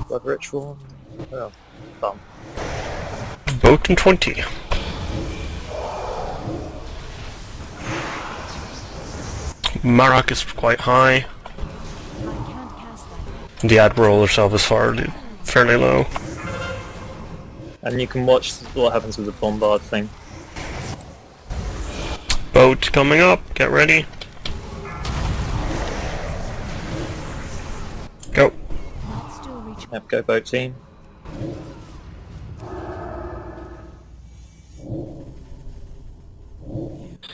Blood ritual. Oh, fun. Boat in 20. Marak is quite high. The Admiral herself is fairly low. And you can watch what happens with the bombard thing. Boat coming up, get ready. Go. Yep, go boat team.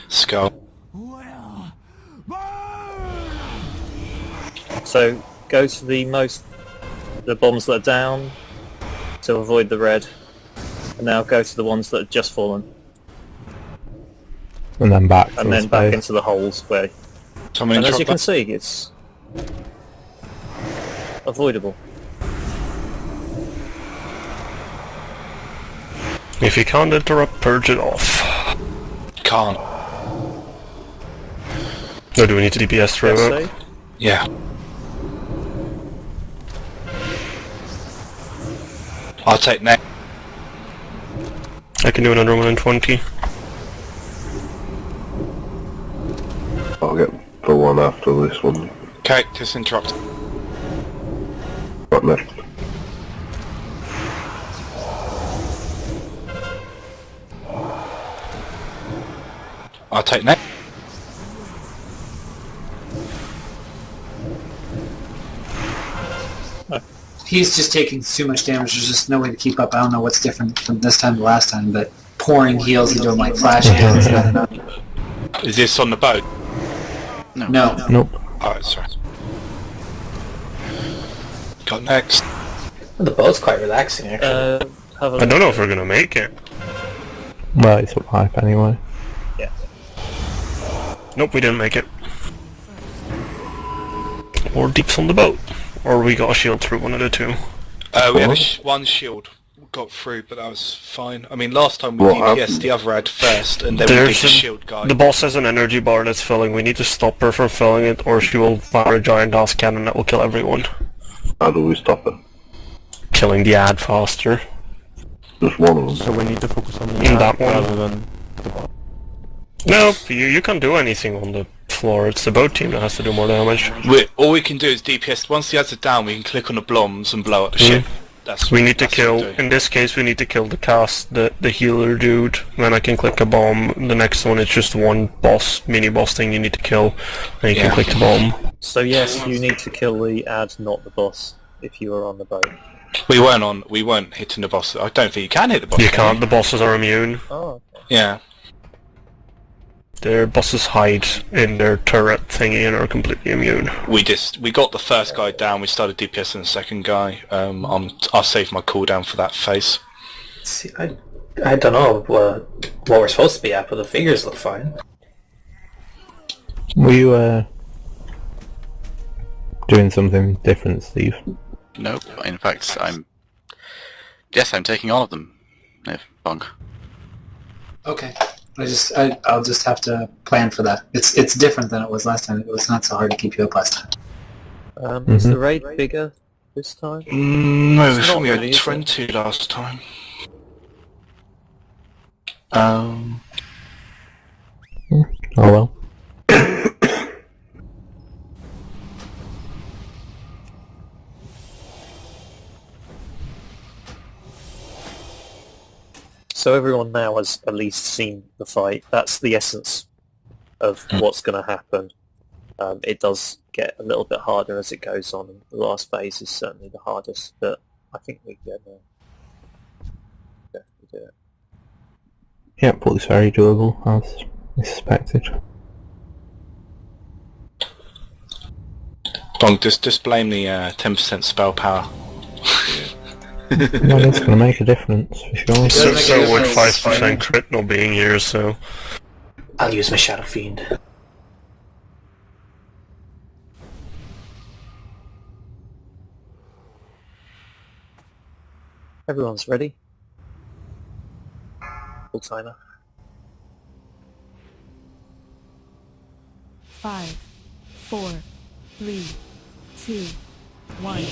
Skull. So go to the bombs that are down to avoid the red. And now go to the ones that have just fallen. And then back. And then back into the holes where... And as you can see, it's avoidable. If you can't interrupt, purge it off. Can't. No, do we need to DPS through it? Yeah. I'll take next. I can do another one in 20. I'll get the one after this one. Okay, just interrupt. What next? I'll take next. He's just taking too much damage. There's just no way to keep up. I don't know what's different from this time to last time, but pouring heals and doing like flash heals. I don't know. Is this on the boat? No. Nope. Oh, sorry. Got next. The boat's quite relaxing, actually. I don't know if we're gonna make it. Well, it's up hype anyway. Yeah. Nope, we didn't make it. Or deeps on the boat. Or we got a shield through, one of the two. We had one shield got through, but that was fine. I mean, last time we DPS the other ad first, and then we beat the shield guy. The boss has an energy bar that's filling. We need to stop her from filling it, or she will fire a giant ass cannon that will kill everyone. How do we stop it? Killing the ad faster. Just one of them. So we need to focus on the that one rather than the boss. No, you can't do anything on the floor. It's the boat team that has to do more damage. All we can do is DPS. Once the ads are down, we can click on the bloms and blow up the ship. We need to kill, in this case we need to kill the healer dude. Then I can click a bomb. The next one is just one mini boss thing you need to kill. And you can click the bomb. So yes, you need to kill the ad, not the boss, if you are on the boat. We weren't hitting the boss. I don't think you can hit the boss. You can't, the bosses are immune. Oh, okay. Yeah. Their bosses hide in their turret thingy and are completely immune. We got the first guy down, we started DPSing the second guy. I'll save my cooldown for that phase. See, I don't know what we're supposed to be at, but the figures look fine. Were you doing something different, Steve? Nope. In fact, I'm taking all of them. Bunk. Okay. I'll just have to plan for that. It's different than it was last time. It was not so hard to keep you up last time. Is the raid bigger this time? No, we had 20 last time. Oh well. So everyone now has at least seen the fight. That's the essence of what's going to happen. It does get a little bit harder as it goes on. The last phase is certainly the hardest, but I think we can definitely do it. Yeah, but it's very doable, as I suspected. Bonk, just blame the 10% spell power. Well, it's going to make a difference, for sure. So would 5% crit not being here, so... I'll use my Shadow Fiend. Everyone's ready? Full timer. 5, 4, 3, 2, 1.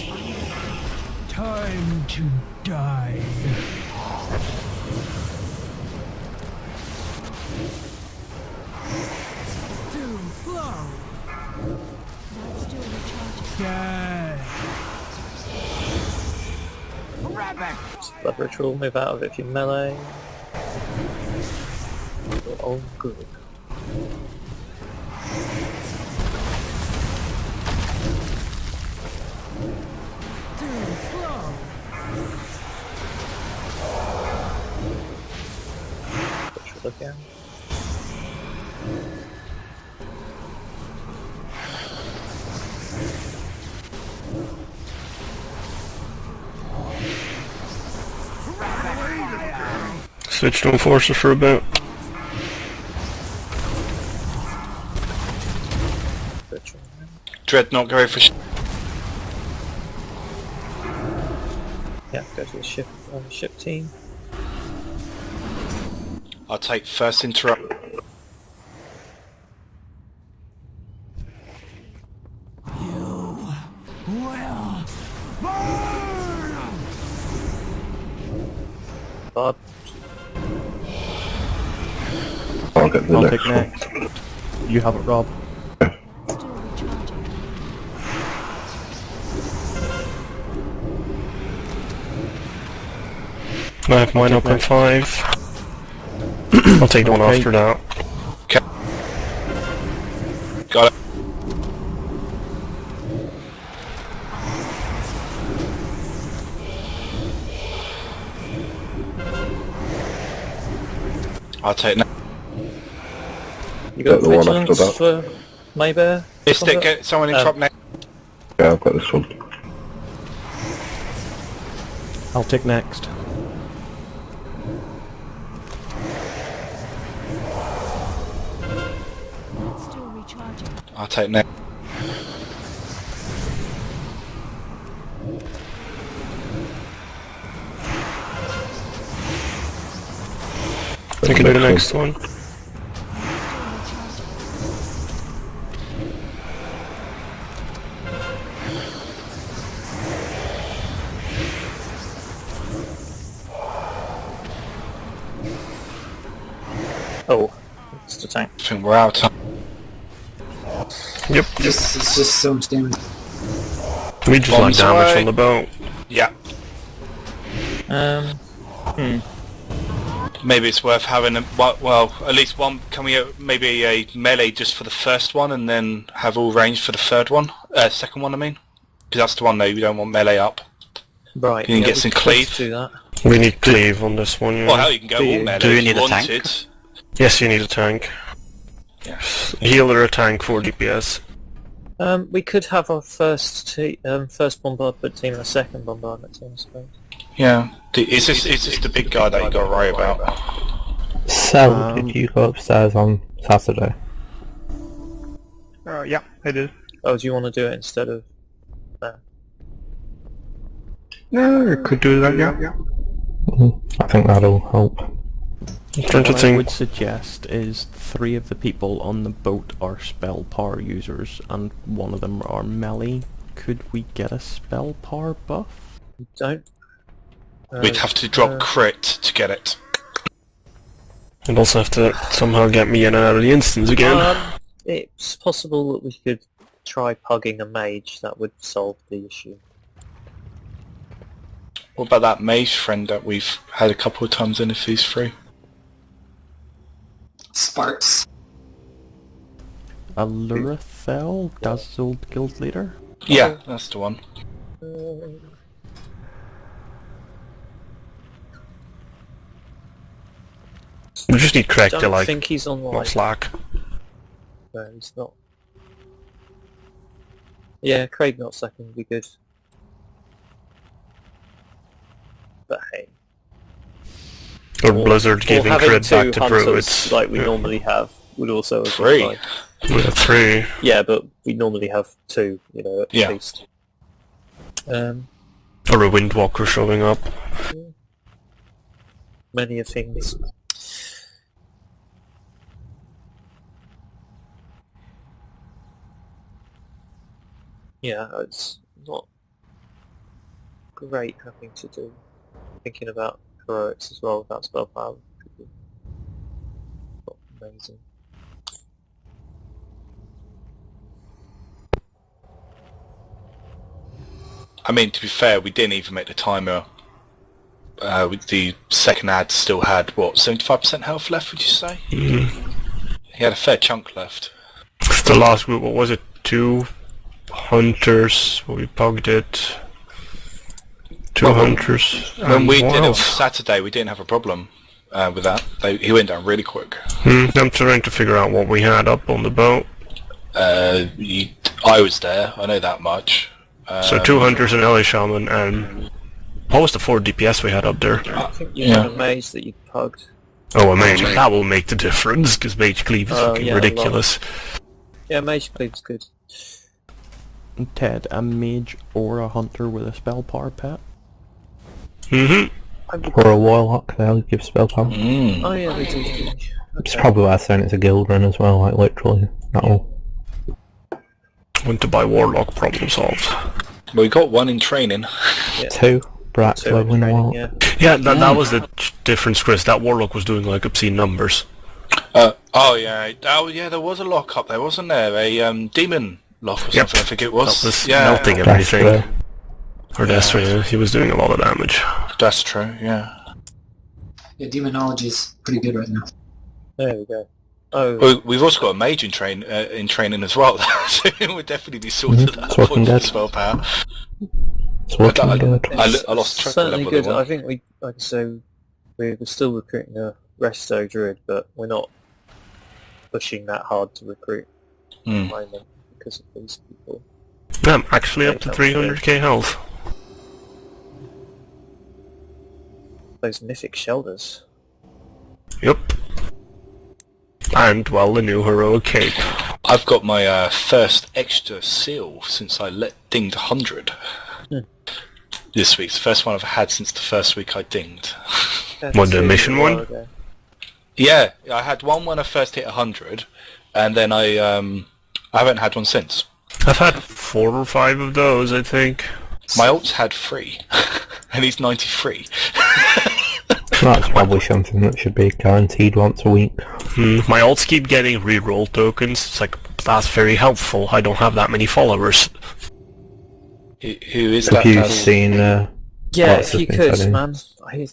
Time to die. Too slow. That's still recharging. Dead. Rabbit. Blood ritual, move out of it if you're melee. Oh, good. Too slow. Ritual again. Switch to Enforcer for a bit. Ritual. Dreadnought, go for Yeah, go to the ship team. I'll take first interrupt. You will burn. Bob. I'll get the I'll next take one. next. You have it, Rob. Still recharging. I have mine up in 5. I'll take the one Okay. after that. Got it. I'll take next. You got Got the one after vigilance for Maybear? Missed it, get someone interrupt next. Yeah, I've got this one. I'll take next. That's still recharging. I'll take next. I can do the next one. Still recharging. Oh, it's a tank. I think we're out. Yep. It's just so much damage. We just like Bombs damage away. from the boat. Yeah. Maybe it's worth having a, well, at least one. Can we maybe a melee just for the first one, and then have all range for the third one, second one? I mean, because that's the one though. We don't want melee up. Right. You can get we some could cleave. do that. We need cleave on this one, yeah. Well, hell, you can go Do all you- melee do you if need a tank? wanted. Yes, you need a tank. Yeah. Healer, a tank, 4 DPS. We could have our first bombardment team and a second bombardment team, I suppose. Yeah. Is this the big guy that you got to worry about? Cell, did you go upstairs on Saturday? Yeah, I did. Oh, do you want to do it instead of... No, I could do that, yeah. I think that'll help. I'm trying to What I think. would suggest is 3 of the people on the boat are spell power users, and 1 of them are melee. Could we get a spell power buff? We don't... We'd have to drop crit to get it. I'd also have to somehow get me in and out of the instance again. It's possible that we could try pugging a mage. That would solve the issue. What about that mage friend that we've had a couple of times in if he's free? Sparks. Alurathel, Dazzled Guild Leader? Yeah, that's the one. We just need Craig to Don't like, think he's online. not slack. No, he's not. Yeah, Craig not second would be good. But hey. Or Blizzard Or giving having cred two back to Brew, hunters it's... like we normally have would also have been Three. fine. We have 3. Yeah, but we normally have 2, you know, at Yeah. least. Or a Windwalker showing up. Many of things. Yeah, it's not great having to do. Thinking about heroics as well without spell power could be amazing. I mean, to be fair, we didn't even make the timer. With the second ad still had, what, 75% health left, would you say? Mm. He had a fair chunk left. The last group, what was it? 2 hunters, we pugged it. 2 hunters. When we did it on else? Saturday, we didn't have a problem with that. He went down really quick. I'm trying to figure out what we had up on the boat. I was there, I know that much. So 2 hunters, an LA shaman, and what was the 4 DPS we had up there? I think you had a mage that you pugged. Oh, a mage. That will make the difference, because mage cleave is fucking yeah, ridiculous. Yeah, mage cleave's good. Ted, a mage or a hunter with a spell power pet? Or a warlock, they'll give spell power. Oh yeah, they do. It's probably why I'm saying it's a guild run as well, like literally. That'll... Went to buy warlock, problem solved. Well, we got 1 in training. Yeah. 2. Brat's 2 in leveling a training, warlock. yeah. That was the difference, Chris. That warlock was doing like obscene numbers. Oh yeah, there was a lock up there, wasn't there? A demon lock or something, I think it was. That was yeah, melting everything. Or Destra, he was doing a lot of damage. That's true, yeah. Yeah, demonology's pretty good right now. There we go. Oh, Well, we've also got a mage in training as well, so we'll definitely be sorted at that it's working point good. for spell power. It's working good. I lost track of the certainly level good. they were. I think like I say, we're still recruiting a resto druid, but we're not pushing that hard to recruit at the moment because of these people. I'm actually up to 300k health. Those mythic shelters. Yep. And, well, the new heroic cape. I've got my first extra seal since I dinged 100 this week. It's the first one I've had since the first week I dinged. What, the mission one? Okay. Yeah, I had one when I first hit 100, and then I haven't had one since. I've had 4 or 5 of those, I think. My alt's had 3, and he's 93. That's probably something that should be guaranteed once a week. My alts keep getting reroll tokens. It's like, that's very helpful. I don't have that many followers. Who is Have that? you Daz? seen... Yeah, lots if of you things could, I do? man.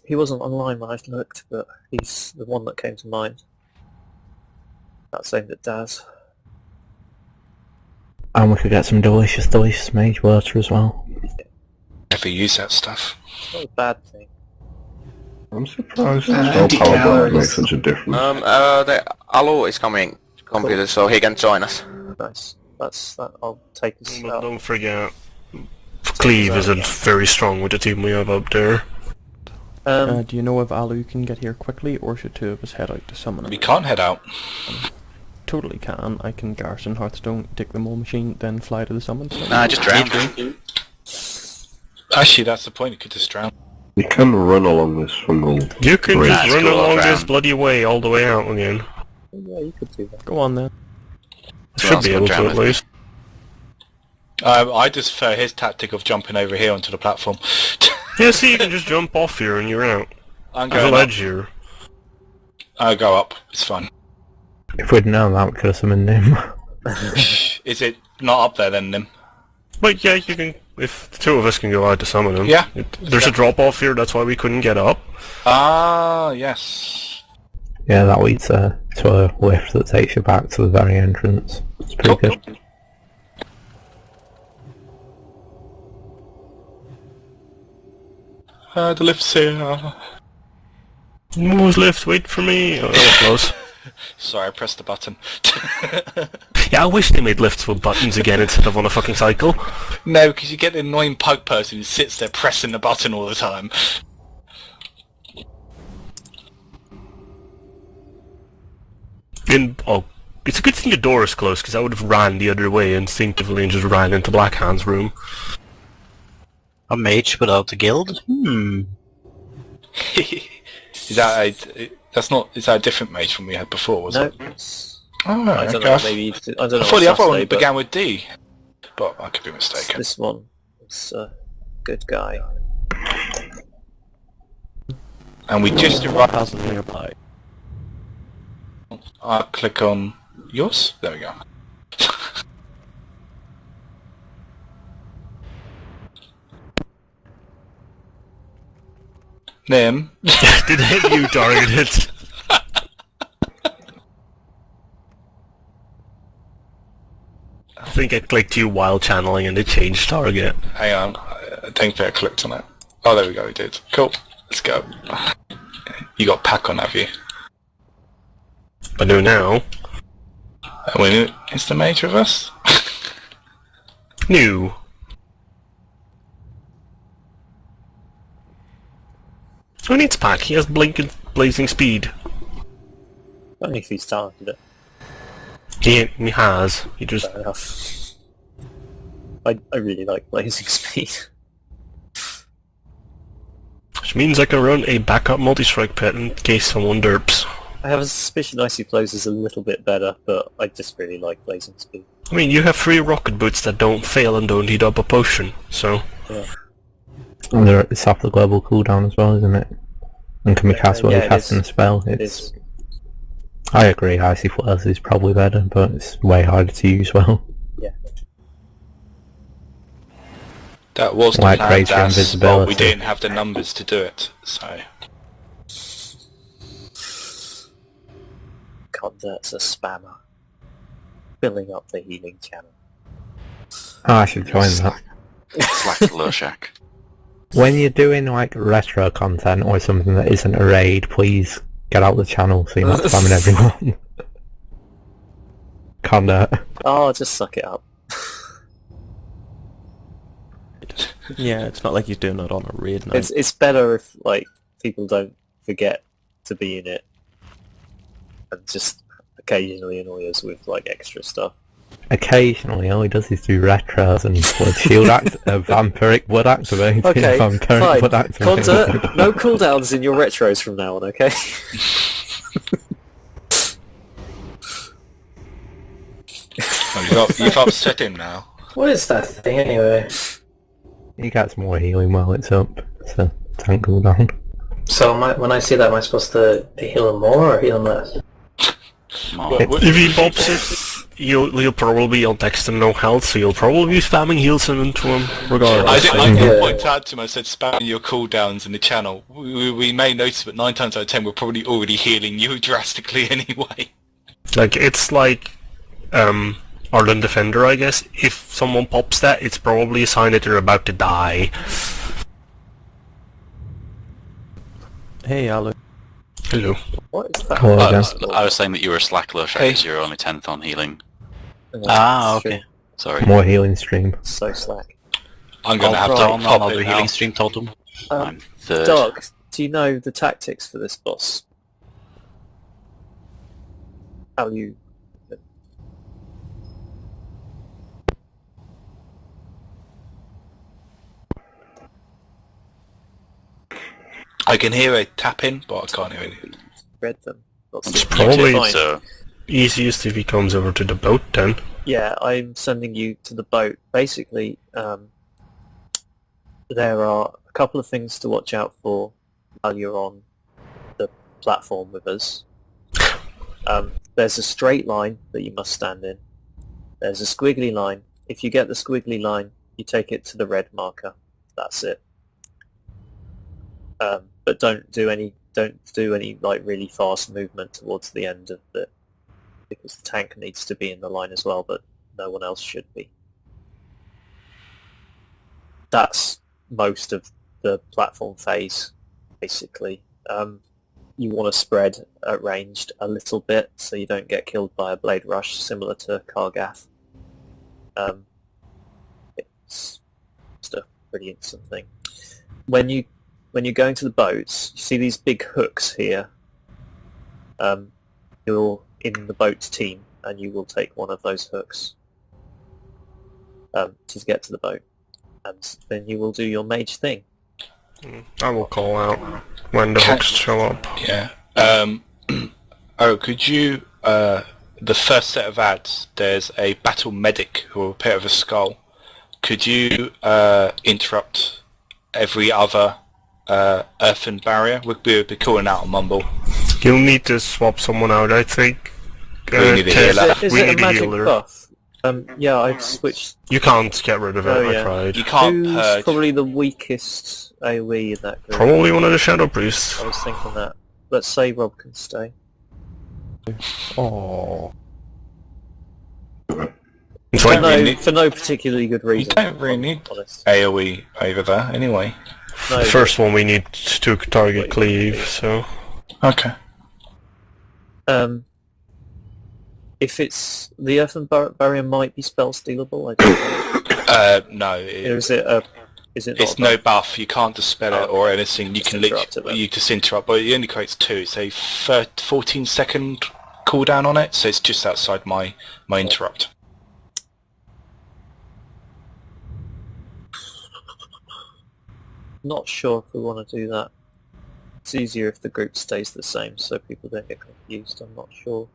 He wasn't online when I looked, but he's the one that came to mind. That's aimed at Daz. And we could get some delicious mage water as well. Never use that stuff. It's not a bad thing. I'm surprised spell empty power calories. makes such a difference. The Alu is coming computer, so he can join us. Nice. That's that. I'll take us But out. don't forget, Cleave isn't very strong with the team we have up there. Do you know if Alu can get here quickly, or should 2 of us head out to summon him? We can't head out. Totally can. I can garrison Hearthstone, take the mole machine, then fly to the summon. Nah, just drown. Actually, that's the point. You could just drown. You can run along this from the... You can Right. just That's run cool, along fam. this bloody way all the way out again. Yeah, you could do that. Go on then. Should be able to at least. I just prefer his tactic of jumping over here onto the platform. Yeah, see, you can just jump off here and you're out. I'm There's a going ledge up. here. I'll go up. It's fine. If we'd known that, we could have summoned him. Is it not up there then, Nim? But yeah, you can. If the 2 of us can go out to summon him. Yeah. There's a drop off here. That's why we couldn't get up. Ah, yes. Yeah, that leads to a lift that takes you back to the very entrance. It's pretty good. The lift's here. Who's lift? Wait for me. Oh, that was close. Sorry, I pressed the button. Yeah, I wish they made lifts with buttons again instead of on a fucking cycle. No, because you get the annoying pug person who sits there pressing the button all the time. It's a good thing the door is closed, because I would have ran the other way instinctively and just ran into Blackhand's room. A mage without a guild? Is that a different mage from we had before, was No, it? it's, Oh, I don't okay. know. Maybe I don't know. I thought the other one Saturday, but began with D. But I could be mistaken. This one is a good guy. And we just What arrived. has nearby? I'll click on yours. There we go. Nim. Did hit you targeted? I think I clicked you while channeling and it changed target. Hang on. I think I clicked on it. Oh, there we go. We did. Cool. Let's go. You got pack on, have you? I do now. Is the mage with us? New. Who needs pack? He has blazing speed. Only if he's targeted it. He has. He just... Fair enough. I really like blazing speed. Which means I can run a backup multi-strike pit in case someone derps. I have a suspicion Icy Flows is a little bit better, but I just really like blazing speed. I mean, you have 3 rocket boots that don't fail and don't heat up a potion, so... Yeah. And it's off the global cooldown as well, isn't it? And can be cast while you're casting the spell. It's... I agree, Icy Flares is probably better, but it's way harder to use well. Yeah. That was the Like plan, crazy but we invisibility. didn't have the numbers to do it, so... Convert's a spammer. Filling up the healing channel. Oh, I should join that. Slack the Lurshak. When you're doing like retro content or something that isn't a raid, please get out the channel so you're not spamming everyone. Convert. Oh, just suck it up. Yeah, it's not like he's doing it on a raid night. It's better if like people don't forget to be in it and just occasionally annoy us with like extra stuff. Occasionally, all he does is do retros and blood shield vampiric blood activated. Okay, vampiric fine. blood activated. Conta, no cooldowns in your retros from now on, okay? Oh, you've upset him now. What is that thing anyway? He gets more healing while it's up, so tank cooldown. So when I see that, am I supposed to heal him more or heal him less? If he pops it, you'll probably you'll text him no health, so you'll probably be spamming heals into him regardless. I did point out to him, I said spamming your cooldowns in the channel. We may notice, but 9 times out of 10 we're probably already healing you drastically anyway. Like, it's like Ardent Defender, I guess. If someone pops that, it's probably a sign that they're about to die. Hey, Alu. Hello. What is that? I was saying that you were a slack Lurshak because you're only 10th on healing. Ah, okay. Sorry. More healing stream. So slack. I'm going to have to I'll pop do it healing now. stream totem. I'm 3rd. Doc, do you know the tactics for this boss? How you... I can hear a tapping, but I can't hear anything. read them? It's probably easiest if he comes over to the boat then. Yeah, I'm sending you to the boat. Basically, there are a couple of things to watch out for while you're on the platform with us. There's a straight line that you must stand in. There's a squiggly line. If you get the squiggly line, you take it to the red marker. That's it. But don't do any like really fast movement towards the end of it, because the tank needs to be in the line as well, but no one else should be. That's most of the platform phase, basically. You want to spread at ranged a little bit so you don't get killed by a blade rush similar to Kargath. It's just a pretty instant thing. When you're going to the boats, you see these big hooks here. You're in the boat team, and you will take one of those hooks to get to the boat, and then you will do your mage thing. I will call out when the hooks show up. Yeah. Could you... the first set of ads, there's a battle medic who will appear with a skull. Could you interrupt every other earthen barrier. We'll be calling out a mumble. You'll need to swap someone out, I think. We need a healer. Is We it need a a magic healer. buff? Yeah, I've switched. You can't get rid of it, Oh, I yeah. tried. You can't Who's purge. probably the weakest AoE in that group? Probably one of the Shadow Priests. I was thinking that. Let's say Rob can stay. Oh. It's For like no particularly good You reason. don't really need honest. AoE over there, anyway. No, the first one we need to target cleave, so... Okay. If it's the earthen barrier, might be spell stealable. I don't know. No. Is it a? Is it? It's not no buff. You can't dispel it or anything. You Just can interrupt it, literally, you just interrupt, but it only creates 2. It's a 14-second cooldown on it, so it's just outside my interrupt. Not sure if we want to do that. It's easier if the group stays the same, so people don't get confused. I'm not sure.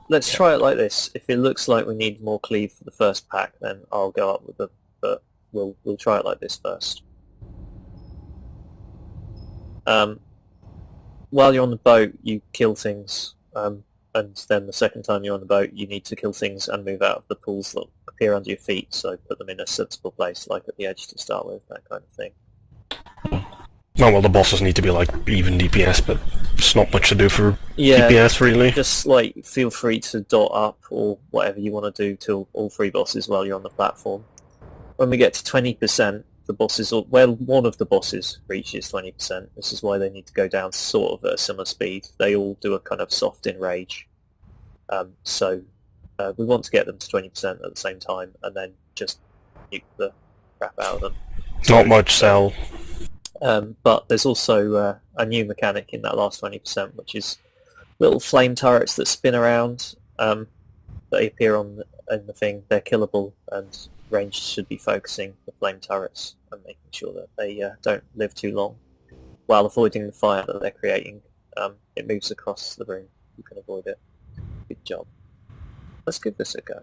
Let's try it like this. If it looks like we need more cleave for the first pack, then I'll go up with them. But we'll try it like this first. While you're on the boat, you kill things, and then the second time you're on the boat, you need to kill things and move out of the pools that appear under your feet. So put them in a sensible place, like at the edge to start with, that kind of thing. Oh well, the bosses need to be like even DPS, but it's not much to do for DPS really. Just like feel free to dot up or whatever you want to do to all 3 bosses while you're on the platform. When we get to 20%, the bosses, one of the bosses reaches 20%. This is why they need to go down sort of at a similar speed. They all do a kind of soft enrage. So we want to get them to 20% at the same time, and then just nuke the crap out of them. Not much cell. But there's also a new mechanic in that last 20%, which is little flame turrets that spin around. They appear in the thing. They're killable, and ranged should be focusing the flame turrets and making sure that they don't live too long, while avoiding the fire that they're creating. It moves across the room. You can avoid it. Good job. Let's give this a go.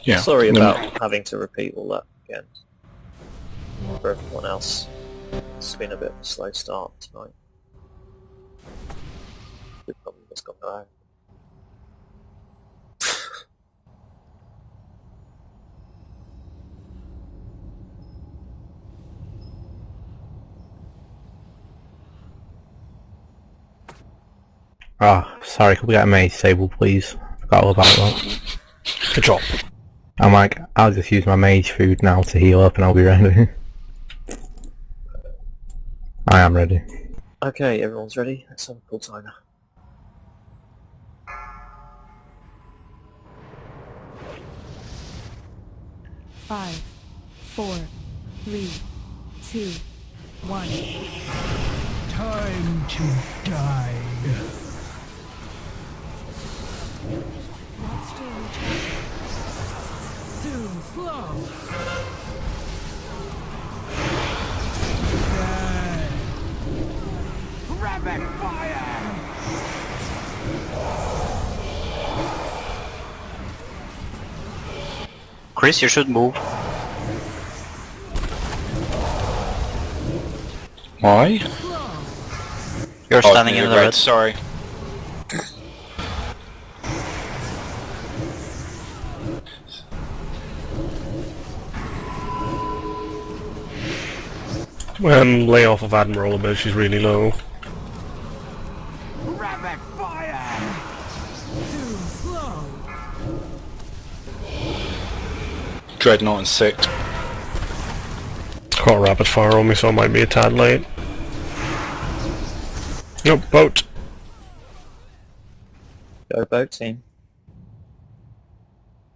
Yeah. Sorry about having to repeat all that again. For everyone else. It's been a bit of a slow start tonight. The problem has gone around. Sorry, could we get a mage disable, please? Forgot all about that. Good job. I'm like, I'll just use my mage food now to heal up and I'll be ready. I am ready. Okay, everyone's ready. Let's have a pull timer. Five, 4, 3, 2, 1. Time to die. Not still recharging. Too slow. Die. Rapid fire. Chris, you should move. Why? You're standing in the red. Sorry. Lay off of Admiral a bit, she's really low. Rapid fire. Too slow. Dreadnought and 6. Got a rapid fire on me, so I might be a tad late. Nope, boat. Go boat team.